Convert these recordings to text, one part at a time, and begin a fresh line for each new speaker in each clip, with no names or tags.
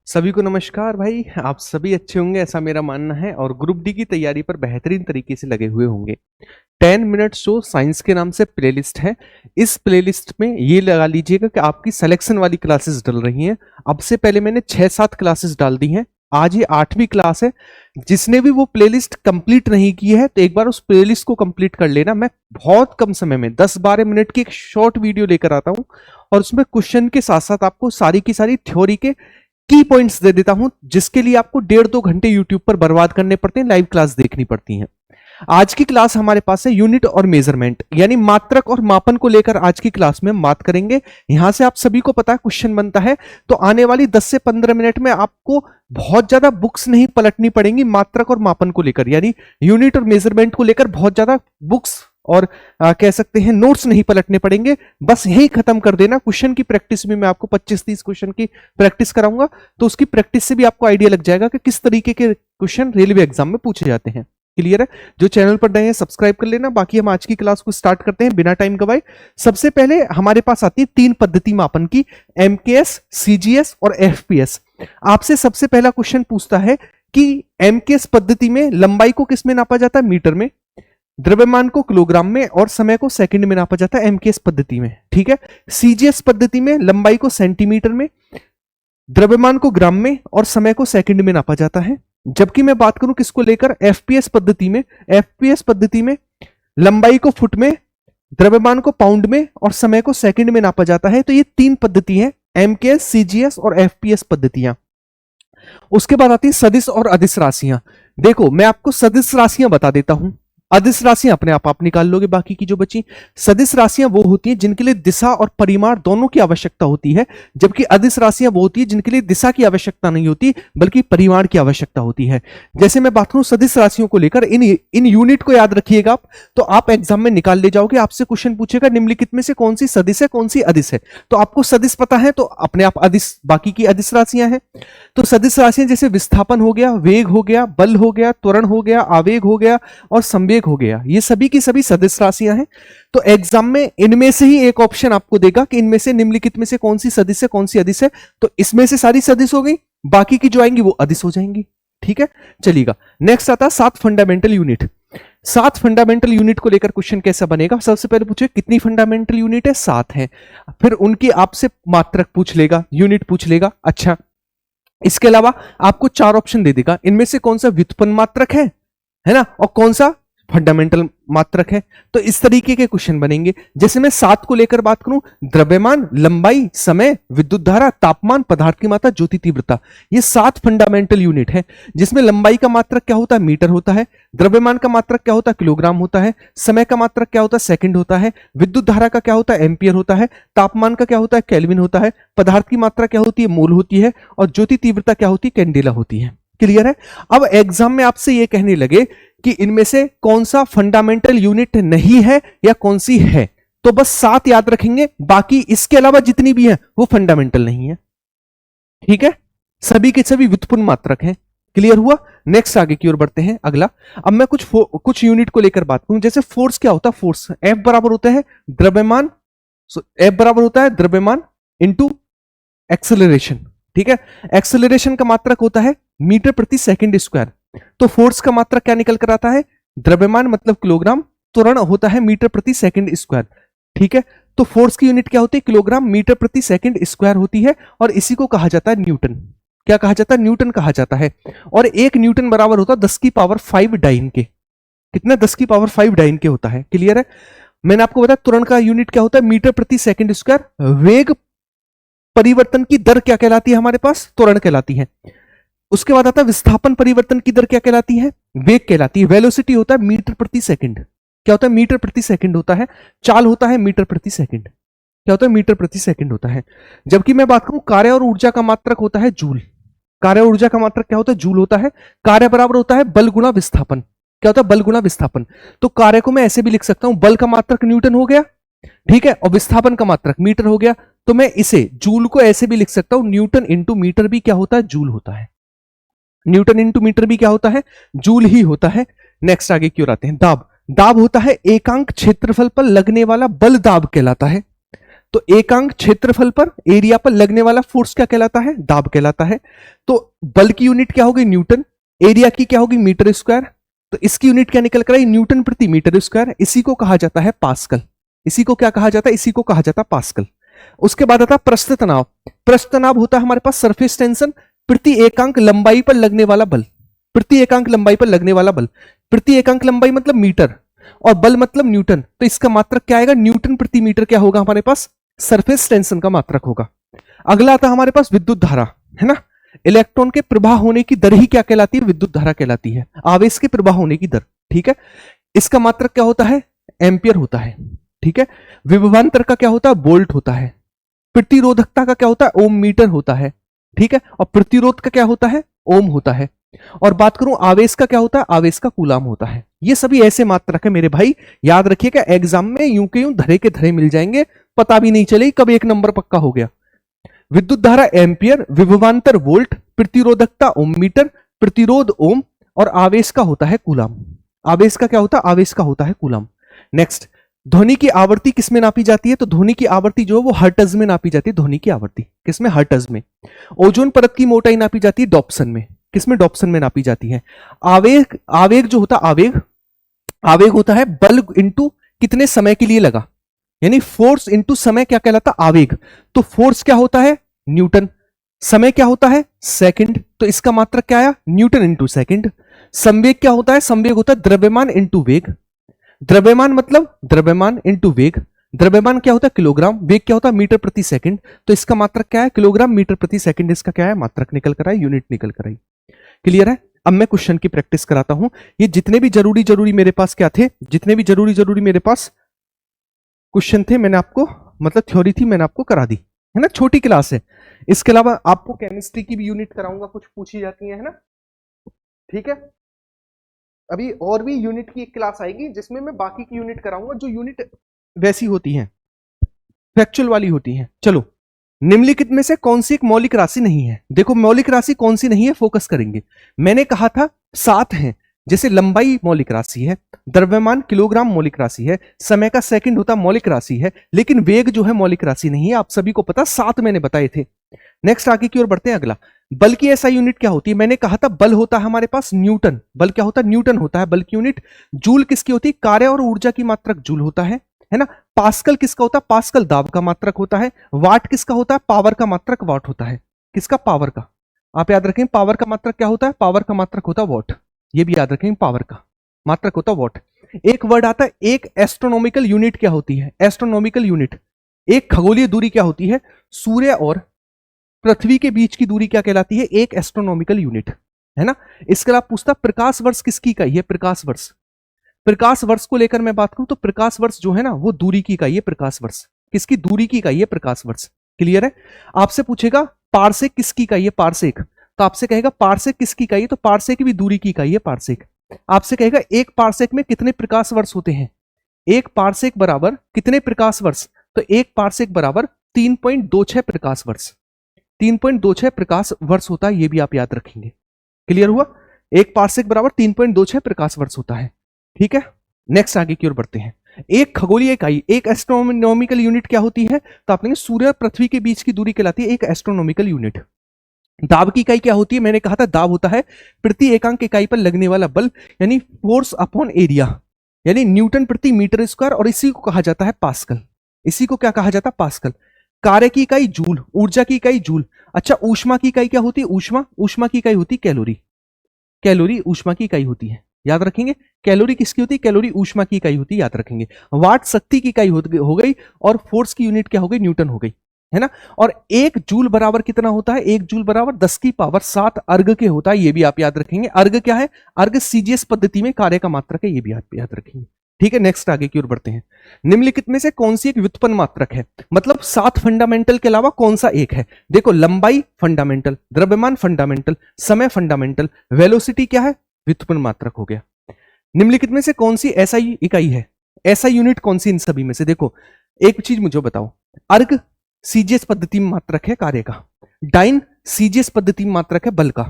सभी को नमस्कार भाई। आप सभी अच्छे होंगे ऐसा मेरा मानना है और ग्रुप डी की तैयारी पर बेहतरीन तरीके से लगे हुए होंगे। 10 मिनट शो साइंस के नाम से प्लेलिस्ट है। इस प्लेलिस्ट में ये लगा लीजिएगा कि आपकी सिलेक्शन वाली क्लासेस डल रही हैं। अब से पहले मैंने 6-7 क्लासेस डाल दी हैं, आज ये 8वीं क्लास है। जिसने भी वो प्लेलिस्ट कंप्लीट नहीं की है तो एक बार उस प्लेलिस्ट को कंप्लीट कर लेना। मैं बहुत कम समय में 10-12 मिनट की एक शॉर्ट वीडियो लेकर आता हूं और उसमें क्वेश्चन के साथ साथ आपको सारी की सारी थ्योरी के की पॉइंट्स दे देता हूं, जिसके लिए आपको 1.5-2 घंटे यूट्यूब पर बर्बाद करने पड़ते हैं, लाइव क्लास देखनी पड़ती हैं। आज की क्लास हमारे पास है यूनिट और मेजरमेंट, यानी मात्रक और मापन को लेकर आज की क्लास में हम बात करेंगे। यहां से आप सभी को पता है क्वेश्चन बनता है, तो आने वाली 10 से 15 मिनट में आपको बहुत ज्यादा बुक्स नहीं पलटनी पड़ेंगी मात्रक और मापन को लेकर, यानी यूनिट और मेजरमेंट को लेकर बहुत ज्यादा बुक्स और कह सकते हैं नोट्स नहीं पलटने पड़ेंगे। बस यही खत्म कर देना। क्वेश्चन की प्रैक्टिस भी मैं आपको 25-30 क्वेश्चन की प्रैक्टिस कराऊंगा, तो उसकी प्रैक्टिस से भी आपको आइडिया लग जाएगा कि किस तरीके के क्वेश्चन रेलवे एग्जाम में पूछे जाते हैं। क्लियर है? जो चैनल पर नए हैं सब्सक्राइब कर लेना। बाकी हम आज की क्लास को स्टार्ट करते हैं बिना टाइम गवाए। सबसे पहले हमारे पास आती है 3 पद्धति मापन की, एमकेएस, सीजीएस और एफपीएस। आपसे सबसे पहला क्वेश्चन पूछता है कि एमकेएस पद्धति में लंबाई को किस में नापा जाता है? मीटर में। द्रव्यमान को किलोग्राम में और समय को सेकंड में नापा जाता है एमकेएस पद्धति में। ठीक है। सीजीएस पद्धति में लंबाई को सेंटीमीटर में, द्रव्यमान को ग्राम में और समय को सेकंड में नापा जाता है। जबकि मैं बात करूं किसको लेकर, एफपीएस पद्धति में, एफपीएस पद्धति में लंबाई को फुट में, द्रव्यमान को पाउंड में और समय को सेकंड में नापा जाता है। तो ये 3 पद्धति हैं, एमकेएस, सीजीएस और एफपीएस पद्धतियां। उसके बाद आती है सदिश और अदिश राशियां। देखो मैं आपको सदिश राशियां बता देता हूं, अदिश राशियां अपने आप निकाल लोगे बाकी की जो बची। सदिश राशियां वो होती हैं जिनके लिए दिशा और परिमाण दोनों की आवश्यकता होती है, जबकि अदिश राशियां वो होती है जिनके लिए दिशा की आवश्यकता नहीं होती बल्कि परिमाण की आवश्यकता होती है। जैसे मैं बात करूं सदिश राशियों को लेकर, इन यूनिट को याद रखिएगा आप, तो आप एग्जाम में निकाल ले जाओगे। आपसे क्वेश्चन पूछेगा निम्नलिखित में से कौन सी सदिश है, कौन सी अदिश है। तो आपको सदिश पता है तो अपने आप अदिश, बाकी की अदिश राशियां हैं। तो सदिश राशियां जैसे विस्थापन हो गया, वेग हो गया, बल हो गया, त्वरण हो गया, आवेग हो गया और संवेग हो गया, ये सभी की सभी सदिश राशियां हैं। तो एग्जाम में इनमें से ही एक ऑप्शन आपको देगा कि इनमें से निम्नलिखित में से कौन सी सदिश है, कौन सी अदिश है। तो इसमें से सारी सदिश हो गई, बाकी की जो आएंगी वो अदिश हो जाएंगी। ठीक है, चलिएगा। नेक्स्ट आता है 7 फंडामेंटल यूनिट। 7 फंडामेंटल यूनिट को लेकर क्वेश्चन कैसा बनेगा? सबसे पहले पूछे कितनी फंडामेंटल यूनिट है? 7 है। फिर उनकी आपसे मात्रक पूछ लेगा, यूनिट पूछ लेगा। अच्छा, इसके अलावा आपको 4 ऑप्शन दे देगा, इनमें से कौन सा व्युत्पन्न मात्रक है ना, और कौन सा फंडामेंटल मात्रक है। तो इस तरीके के क्वेश्चन बनेंगे। जैसे मैं 7 को लेकर बात करूं, द्रव्यमान, लंबाई, समय, विद्युत धारा, तापमान, पदार्थ की मात्रा, ज्योति तीव्रता, ये 7 फंडामेंटल यूनिट है। जिसमें लंबाई का मात्रक क्या होता है? मीटर होता है। द्रव्यमान का मात्रक क्या होता है? किलोग्राम होता है। समय का मात्रक क्या होता है? सेकंड होता है। विद्युत धारा का क्या होता है? एम्पियर होता है। तापमान का क्या होता है? केल्विन होता है। पदार्थ की मात्रा क्या होती है? मोल होती है। और ज्योति तीव्रता क्या होती है? कैंडेला होती है। क्लियर है? अब एग्जाम में आपसे ये कहने लगे कि इनमें से कौन सा फंडामेंटल यूनिट नहीं है या कौन सी है, तो बस 7 याद रखेंगे, बाकी इसके अलावा जितनी भी है वो फंडामेंटल नहीं है। ठीक है, सभी के सभी व्युत्पन्न मात्रक हैं। क्लियर हुआ? नेक्स्ट आगे की ओर बढ़ते हैं। अगला, अब मैं कुछ यूनिट को लेकर बात करूं। जैसे फोर्स क्या होता है? फोर्स F बराबर होता है द्रव्यमान, F बराबर होता है द्रव्यमान इंटू एक्सेलरेशन। ठीक है, एक्सेलरेशन का मात्रक होता है मीटर प्रति सेकंड स्क्वायर। तो फोर्स का मात्रक क्या निकल कर आता है? द्रव्यमान मतलब किलोग्राम, त्वरण होता है मीटर प्रति सेकंड स्क्वायर। ठीक है, तो फोर्स की यूनिट क्या होती है? किलोग्राम मीटर प्रति सेकंड स्क्वायर होती है और इसी को कहा जाता है न्यूटन। क्या कहा जाता है? न्यूटन कहा जाता है। और 1 न्यूटन बराबर होता है 10 की पावर 5 डाइन के। कितना? 10 की पावर 5 डाइन के होता है। क्लियर है? मैंने आपको बताया त्वरण का यूनिट क्या होता है? मीटर प्रति सेकंड स्क्वायर। वेग परिवर्तन की दर क्या कहलाती है हमारे पास? त्वरण कहलाती है। उसके बाद आता है विस्थापन परिवर्तन की दर क्या कहलाती है? वेग कहलाती है। वेलोसिटी होता है मीटर प्रति सेकंड। क्या होता है? मीटर प्रति सेकंड होता है। चाल होता है मीटर प्रति सेकंड। क्या होता है? मीटर प्रति सेकंड होता है। जबकि मैं बात करूं कार्य और ऊर्जा का मात्रक होता है जूल। कार्य और ऊर्जा का मात्रक क्या होता है? जूल होता है। कार्य बराबर होता है बल गुणा विस्थापन। क्या होता है? बल गुणा विस्थापन। तो कार्य को मैं ऐसे भी लिख सकता हूं, बल का मात्रक न्यूटन हो गया, ठीक है, और विस्थापन का मात्रक मीटर हो गया। तो मैं इसे जूल को ऐसे भी लिख सकता हूं, न्यूटन इंटू मीटर भी क्या होता है? जूल होता है। न्यूटन इंटू मीटर भी क्या होता है? जूल ही होता है। नेक्स्ट आगे की ओर आते हैं। दाब, दाब होता है एकांक क्षेत्रफल पर लगने वाला बल, दाब कहलाता है। तो एकांक क्षेत्रफल पर, एरिया पर लगने वाला फोर्स क्या कहलाता है? दाब कहलाता है। तो बल की यूनिट क्या होगी? न्यूटन। एरिया की क्या होगी? Metre square. तो इसकी यूनिट क्या निकल कर आई? न्यूटन प्रति मीटर स्क्वायर। इसी को कहा जाता है पास्कल। इसी को क्या कहा जाता है? इसी को कहा जाता है पास्कल। उसके बाद आता है पृष्ठ तनाव। पृष्ठ तनाव होता है हमारे पास सरफेस टेंशन, प्रति एकांक लंबाई पर लगने वाला बल। प्रति एकांक लंबाई पर लगने वाला बल। प्रति एकांक लंबाई मतलब मीटर और बल मतलब न्यूटन। तो इसका मात्रक क्या आएगा? न्यूटन प्रति मीटर क्या होगा हमारे पास? सरफेस टेंशन का मात्रक होगा। अगला आता है हमारे पास विद्युत धारा, है ना। इलेक्ट्रॉन के प्रवाह होने की दर ही क्या कहलाती है? विद्युत धारा कहलाती है। आवेश के प्रवाह होने की दर, ठीक है। इसका मात्रक क्या होता है? एम्पियर होता है, ठीक है। विभवांतर का क्या होता है? वोल्ट होता है। प्रतिरोधकता का क्या होता है? ओम मीटर होता है, ठीक है। और प्रतिरोध का क्या होता है? ओम होता है। और बात करूं आवेश का क्या होता है? आवेश का कूलाम होता है। ये सभी ऐसे मात्रक है मेरे भाई, याद रखिएगा। एग्जाम में यूं के यूं धरे के धरे मिल जाएंगे, पता भी नहीं चलेगी कब एक नंबर पक्का हो गया। विद्युत धारा एम्पियर, विभवांतर वोल्ट, प्रतिरोधकता ओम मीटर, प्रतिरोध ओम, और आवेश का होता है कूलाम। आवेश का क्या होता है? आवेश का होता है कूलाम। नेक्स्ट, ध्वनि की आवृत्ति किसमें नापी जाती है? तो ध्वनि की आवृत्ति जो है वो हर्ट्ज में नापी जाती है। ध्वनि की आवृत्ति किसमें? हर्ट्ज में। ओजोन परत की मोटाई नापी जाती है डॉप्सन में। किसमें? डॉप्सन में नापी जाती है। आवेग, आवेग जो होता है, आवेग, आवेग होता है बल इंटू कितने समय के लिए लगा, यानी फोर्स इंटू समय क्या कहलाता है? आवेग। तो फोर्स क्या होता है? न्यूटन। समय क्या होता है? सेकंड। तो इसका मात्रक क्या आया? Newton into second. संवेग क्या होता है? संवेग होता है द्रव्यमान इंटू वेग। द्रव्यमान मतलब द्रव्यमान इंटू वेग। द्रव्यमान क्या होता है? किलोग्राम। वेग क्या होता है? मीटर प्रति सेकंड। तो इसका मात्रक क्या है? किलोग्राम मीटर प्रति सेकंड। इसका क्या है? मात्रक निकल कर आई, यूनिट निकल कर आई। क्लियर है? अब मैं क्वेश्चन की प्रैक्टिस कराता हूं। ये जितने भी जरूरी मेरे पास क्या थे, जितने भी जरूरी मेरे पास क्वेश्चन थे, मैंने आपको, मतलब थ्योरी थी, मैंने आपको करा दी, है ना। छोटी क्लास है। इसके अलावा आपको केमिस्ट्री की भी यूनिट कराऊंगा, कुछ पूछी जाती है ना, ठीक है। अभी और भी यूनिट की एक क्लास आएगी जिसमें मैं बाकी की यूनिट कराऊंगा, जो यूनिट वैसी होती हैं, फैक्चुअल वाली होती हैं। चलो, निम्नलिखित में से कौन सी एक मौलिक राशि नहीं है? देखो मौलिक राशि कौन सी नहीं है, फोकस करेंगे। मैंने कहा था 7 हैं, जैसे लंबाई मौलिक राशि है, द्रव्यमान किलोग्राम मौलिक राशि है, समय का सेकंड होता मौलिक राशि है, लेकिन वेग जो है मौलिक राशि नहीं है। आप सभी को पता, 7 मैंने बताए थे। नेक्स्ट आगे की ओर बढ़ते हैं। अगला, बल की ऐसा यूनिट क्या होती है? मैंने कहा था बल होता है हमारे पास न्यूटन। बल क्या होता है? न्यूटन होता है बल की यूनिट। जूल किसकी होती है? कार्य और ऊर्जा की मात्रक जूल होता है ना। पास्कल किसका होता है? पास्कल दाब का मात्रक होता है। वाट किसका होता है? पावर का मात्रक वाट होता है। किसका? पावर का। आप याद रखें, पावर का मात्रक क्या होता है? पावर का मात्रक होता है वॉट। ये भी याद रखें, पावर का मात्रक होता है वॉट। एक वर्ड आता है, एक एस्ट्रोनॉमिकल यूनिट क्या होती है? एस्ट्रोनॉमिकल यूनिट, एक खगोलीय दूरी क्या होती है? सूर्य और पृथ्वी के बीच की दूरी क्या कहलाती है? एक एस्ट्रोनॉमिकल यूनिट, है ना। इसके अलावा पूछता प्रकाश वर्ष किसकी इकाई है? प्रकाश वर्ष। प्रकाश वर्ष को लेकर मैं बात करूं तो प्रकाश वर्ष जो है ना, वो दूरी की इकाई है। प्रकाश वर्ष किसकी? दूरी की इकाई है प्रकाश वर्ष। क्लियर है? आपसे पूछेगा पारसेक किसकी इकाई है? पारसेक। तो आपसे कहेगा पारसेक किसकी इकाई है? तो पारसेक भी दूरी की इकाई है, पारसेक। आपसे कहेगा एक पारसेक में कितने प्रकाश वर्ष होते हैं? एक पारसेक बराबर कितने प्रकाश वर्ष? तो एक पारसेक बराबर 3.26 प्रकाश वर्ष। 3.26 प्रकाश वर्ष होता है, ये भी आप याद रखेंगे। क्लियर हुआ? एक पारसेक बराबर 3.26 प्रकाश वर्ष होता है, ठीक है। नेक्स्ट आगे की ओर बढ़ते हैं। एक खगोलीय इकाई, एक एस्ट्रोनॉमिकल यूनिट क्या होती है? तो आप कहेंगे सूर्य और पृथ्वी के बीच की दूरी कहलाती है एक एस्ट्रोनॉमिकल यूनिट। दाब की इकाई क्या होती है? मैंने कहा था दाब होता है प्रति एकांक इकाई पर लगने वाला बल, यानी फोर्स अपॉन एरिया, यानी न्यूटन प्रति मीटर स्क्वायर, और इसी को कहा जाता है पास्कल। इसी को क्या कहा जाता है? पास्कल। कार्य की इकाई जूल, ऊर्जा की इकाई जूल। अच्छा, ऊष्मा की इकाई क्या होती है? ऊष्मा, ऊष्मा की इकाई होती है कैलोरी। कैलोरी ऊष्मा की इकाई होती है, याद रखेंगे। कैलोरी किसकी होती है? कैलोरी ऊष्मा की इकाई होती है, याद रखेंगे। वाट शक्ति की इकाई हो गई, और फोर्स की यूनिट क्या हो गई? न्यूटन हो गई, है ना। और एक जूल बराबर कितना होता है? एक जूल बराबर 10 की पावर 7 अर्ग के होता है, ये भी आप याद रखेंगे। अर्ग क्या है? अर्ग सीजीएस पद्धति में कार्य का मात्रक है, ये भी आप याद रखेंगे, ठीक है। नेक्स्ट आगे की ओर बढ़ते हैं। निम्नलिखित में से कौन सी एक व्युत्पन्न मात्रक है? मतलब 7 फंडामेंटल के अलावा कौन सा एक है? देखो, लंबाई फंडामेंटल, द्रव्यमान फंडामेंटल, समय फंडामेंटल, वेलोसिटी क्या है? व्युत्पन्न मात्रक हो गया। निम्नलिखित में से कौन सी ऐसा इकाई है? ऐसा यूनिट कौन सी इन सभी में से? देखो, एक चीज मुझे बताओ। अर्ग सीजीएस पद्धति में मात्रक है कार्य का। डाइन सीजीएस पद्धति में मात्रक है बल का।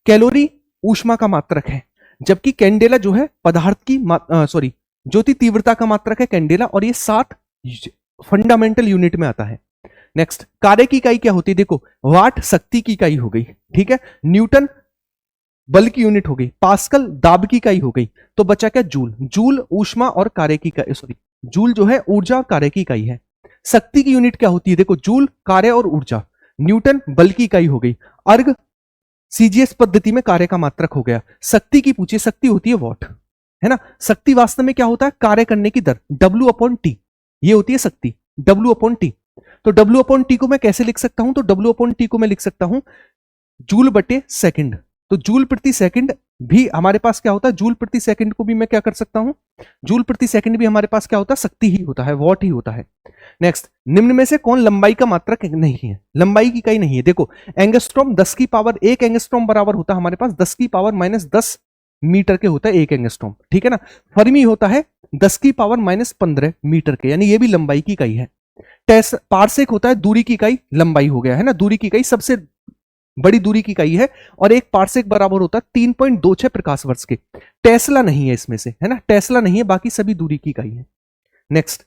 कैलोरी ऊष्मा का मात्रक है, जबकि कैंडेला जो है पदार्थ की ज्योति तीव्रता का मात्रक है कैंडेला। और ये 7 फंडामेंटल यूनिट में आता है। नेक्स्ट, कार्य की इकाई क्या होती है? देखो, वाट शक्ति की इकाई हो गई, ठीक है, न्यूटन बल की यूनिट हो गई, पास्कल दाब की इकाई हो गई, तो बचा क्या? जूल। जूल ऊष्मा और कार्य की इकाई, सॉरी, जूल जो है ऊर्जा और कार्य की इकाई है। शक्ति की यूनिट क्या होती है? देखो, जूल कार्य और ऊर्जा, न्यूटन बल की इकाई हो गई, अर्ग सीजीएस पद्धति में कार्य का मात्रक हो गया। शक्ति की पूछिए, शक्ति होती है वॉट, है ना। शक्ति वास्तव में क्या होता है? कार्य करने की दर, W अपॉन टी, ये होती है शक्ति, W अपॉन टी। तो W अपॉन टी को मैं कैसे लिख सकता हूं? तो W अपॉन टी को मैं लिख सकता हूं जूल बटे सेकंड। तो जूल प्रति सेकंड भी हमारे पास क्या होता है? जूल प्रति सेकंड को भी मैं क्या कर सकता हूं? जूल प्रति सेकंड भी हमारे पास क्या होता है? शक्ति ही होता है, वॉट ही होता है। नेक्स्ट, निम्न में से कौन लंबाई का मात्रक नहीं है? लंबाई की इकाई नहीं है। देखो, एंगस्ट्रॉम 10 की पावर, एक एंगस्ट्रॉम बराबर होता है हमारे पास 10 की पावर माइनस 10 मीटर के होता है एक एंगस्ट्रॉम, ठीक है ना। फर्मी होता है 10 की पावर माइनस 15 मीटर के, यानी ये भी लंबाई की इकाई है। पारसेक होता है दूरी की इकाई, लंबाई हो गया, है ना, दूरी की इकाई सबसे बड़ी दूरी की इकाई है, और एक पारसेक बराबर होता है 3.26 प्रकाश वर्ष के। टेस्ला नहीं है इसमें से, है ना, टेस्ला नहीं है, बाकी सभी दूरी की इकाई है। नेक्स्ट,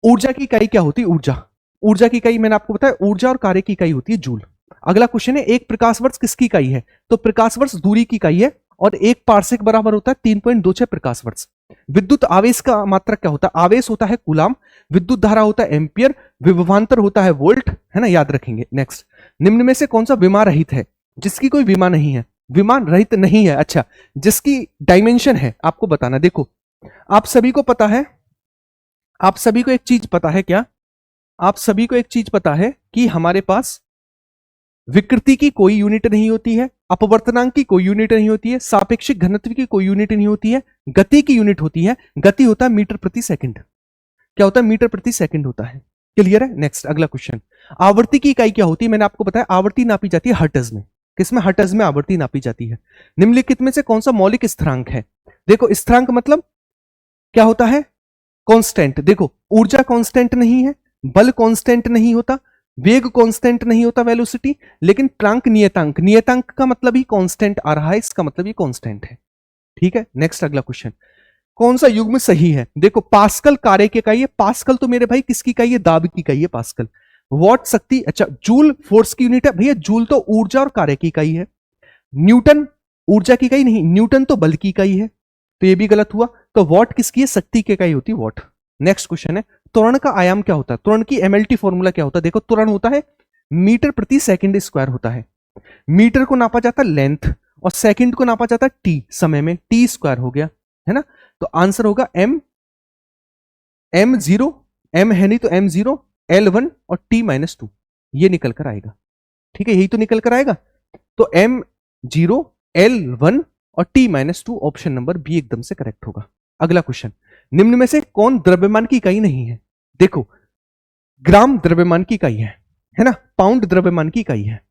ऊर्जा की इकाई क्या होती है? ऊर्जा, ऊर्जा की इकाई मैंने आपको बताया, ऊर्जा और कार्य की इकाई होती है जूल। अगला क्वेश्चन है, एक प्रकाश वर्ष किसकी इकाई है? तो प्रकाश वर्ष दूरी की इकाई है, और एक पारसेक बराबर होता है 3.26 प्रकाश वर्ष। विद्युत आवेश का मात्रक क्या होता है? आवेश होता है कूलाम, विद्युत धारा होता है एम्पियर, विभवांतर होता है वोल्ट, है ना, याद रखेंगे। नेक्स्ट, निम्न में से कौन सा विमा रहित है? जिसकी कोई विमा नहीं है, विमान रहित नहीं है, अच्छा, जिसकी डायमेंशन है आपको बताना। देखो, आप सभी को पता है, आप सभी को एक चीज पता है क्या? आप सभी को एक चीज पता है कि हमारे पास विकृति की कोई यूनिट नहीं होती है, अपवर्तनांक की कोई यूनिट नहीं होती है, सापेक्षिक घनत्व की कोई यूनिट नहीं होती है, गति की यूनिट होती है। गति होता है मीटर प्रति सेकंड। क्या होता है? मीटर प्रति सेकंड होता है। क्लियर है? नेक्स्ट, अगला क्वेश्चन, आवर्ती की इकाई क्या होती है? मैंने आपको बताया, आवर्ती नापी जाती है हर्ट्ज में। किसमें? हर्ट्ज में आवर्ती नापी जाती है। निम्नलिखित में से कौन सा मौलिक स्थिरांक है? देखो, स्थिरांक मतलब क्या होता है? कांस्टेंट। देखो, ऊर्जा कांस्टेंट नहीं है, बल कांस्टेंट नहीं होता, वेग कांस्टेंट नहीं होता, वेलोसिटी, लेकिन प्लांक नियतांक, नियतांक का मतलब ही कांस्टेंट आ रहा है, इसका मतलब ये कांस्टेंट है, ठीक है। नेक्स्ट, अगला क्वेश्चन, कौन सा युग्म सही है? देखो, पास्कल कार्य की इकाई है, पास्कल तो मेरे भाई किसकी इकाई है? दाब की इकाई है पास्कल। वॉट शक्ति, अच्छा, जूल फोर्स की यूनिट है भैया, जूल तो ऊर्जा और कार्य की इकाई है। न्यूटन ऊर्जा की इकाई नहीं, न्यूटन तो बल की इकाई है, तो ये भी गलत हुआ। तो वॉट किसकी है? शक्ति की इकाई होती है वॉट। नेक्स्ट क्वेश्चन है, त्वरण का आयाम क्या होता है? त्वरण की एमएलटी फॉर्मूला क्या होता है? देखो, त्वरण होता है मीटर प्रति सेकंड स्क्वायर होता है। मीटर को नापा जाता है लेंथ, और सेकंड को नापा जाता है टी, समय में, टी स्क्वायर हो गया, है ना। तो आंसर होगा m0, m है नहीं तो m0, L1 और t-2, ये निकल कर आएगा, ठीक है, यही तो निकल कर आएगा। तो m0, L1 और t-2, ऑप्शन नंबर बी एकदम से करेक्ट होगा। अगला क्वेश्चन, निम्न में से कौन द्रव्यमान की इकाई नहीं है? देखो, ग्राम द्रव्यमान की इकाई है ना, पाउंड द्रव्यमान की इकाई है,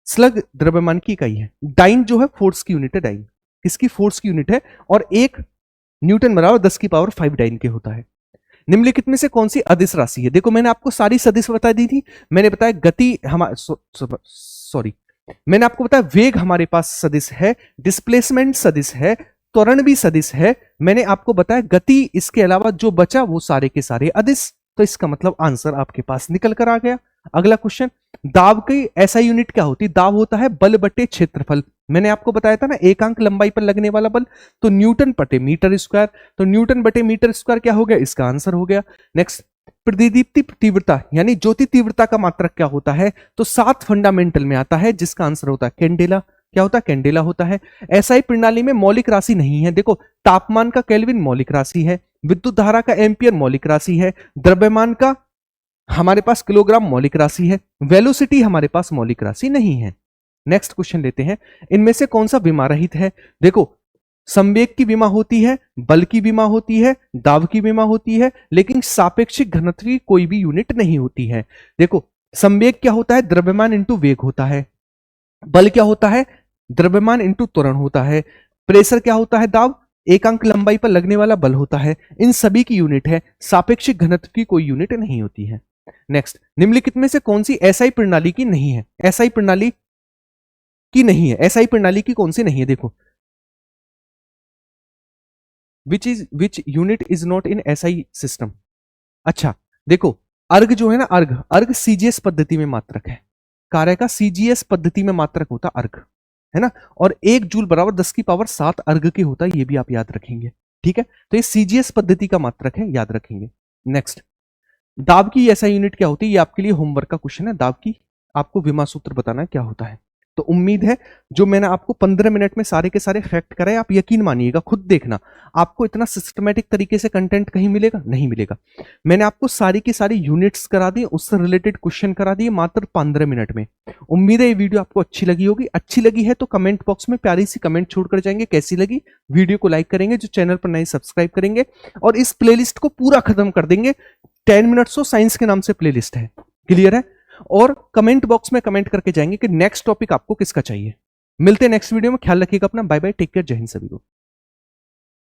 स्लग द्रव्यमान की इकाई है, डाइन जो है फोर्स की यूनिट है, डाइन किसकी? फोर्स की यूनिट है, और एक न्यूटन बराबर 10 की पावर 5 डाइन के होता है। निम्नलिखित में से कौन सी अदिश राशि है? देखो, मैंने आपको सारी सदिश बता दी थी। मैंने बताया गति हमारे, सॉरी, मैंने आपको बताया वेग हमारे पास सदिश है, डिस्प्लेसमेंट सदिश है, त्वरण भी सदिश है। मैंने आपको बताया गति, इसके अलावा जो बचा वो सारे के सारे अदिश। तो इसका मतलब आंसर आपके पास निकल कर आ गया। अगला क्वेश्चन, दाब की ऐसा यूनिट क्या होती है? दाब होता है बल बटे क्षेत्रफल। मैंने आपको बताया था ना, एकांक लंबाई पर लगने वाला बल, तो न्यूटन बटे मीटर स्क्वायर, तो न्यूटन बटे मीटर स्क्वायर क्या हो गया? इसका आंसर हो गया। नेक्स्ट, प्रतिदीप्ति तीव्रता यानी ज्योति तीव्रता का मात्रक क्या होता है? तो 7 फंडामेंटल में आता है, जिसका आंसर होता है कैंडेला। क्या होता है? कैंडेला होता है। एसआई प्रणाली में मौलिक राशि नहीं है। देखो, तापमान का केल्विन मौलिक राशि है, विद्युत धारा का एम्पियर मौलिक राशि है, द्रव्यमान का हमारे पास किलोग्राम मौलिक राशि है, वेलोसिटी हमारे पास मौलिक राशि नहीं है। नेक्स्ट क्वेश्चन लेते हैं, इनमें से कौन सा विमा रहित है? देखो, संवेग की विमा होती है, बल की विमा होती है, दाब की विमा होती है, लेकिन सापेक्षिक घनत्व की कोई भी यूनिट नहीं होती है। देखो, संवेग क्या होता है? द्रव्यमान इंटू वेग होता है। बल क्या होता है? द्रव्यमान इंटू त्वरण होता है। प्रेशर क्या होता है? दाब, एकांक लंबाई पर लगने वाला बल होता है। इन सभी की यूनिट है, सापेक्षिक घनत्व की कोई यूनिट नहीं होती है। नेक्स्ट, निम्नलिखित में से कौन सी एसआई प्रणाली की नहीं है? एसआई प्रणाली की नहीं है, एसआई प्रणाली की कौन सी नहीं है? देखो, which unit is not in SI system. अच्छा, देखो, अर्घ जो है ना, अर्घ अर्घ सीजीएस पद्धति में मात्रक है। कार्य का सीजीएस पद्धति में मात्रक होता अर्घ, है ना। और 1 जूल बराबर 10 की पावर 7 अर्घ के होता है, ये भी आप याद रखेंगे। ठीक है, तो ये सीजीएस पद्धति का मात्रक है, याद रखेंगे। नेक्स्ट, दाब की ऐसा यूनिट क्या होती है, ये आपके लिए होमवर्क का क्वेश्चन है। दाब की आपको विमा सूत्र बताना है क्या होता है। तो उम्मीद है जो मैंने आपको 15 मिनट में सारे के सारे फैक्ट कराए, आप यकीन मानिएगा, खुद देखना, आपको इतना सिस्टमेटिक तरीके से कंटेंट कहीं मिलेगा नहीं मिलेगा। मैंने आपको सारी की सारी यूनिट्स करा दी, उससे रिलेटेड क्वेश्चन करा दिए मात्र 15 मिनट में। उम्मीद है ये वीडियो आपको अच्छी लगी होगी। अच्छी लगी है तो कमेंट बॉक्स में प्यारी सी कमेंट छोड़कर जाएंगे, कैसी लगी। वीडियो को लाइक करेंगे, जो चैनल पर नए सब्सक्राइब करेंगे, और इस प्लेलिस्ट को पूरा खत्म कर देंगे। 10 मिनट्स ऑफ साइंस के नाम से प्लेलिस्ट है, क्लियर है। और कमेंट बॉक्स में कमेंट करके जाएंगे कि नेक्स्ट टॉपिक आपको किसका चाहिए। मिलते हैं नेक्स्ट वीडियो में, ख्याल रखिएगा अपना, बाय बाय, टेक केयर, जय हिंद सभी को।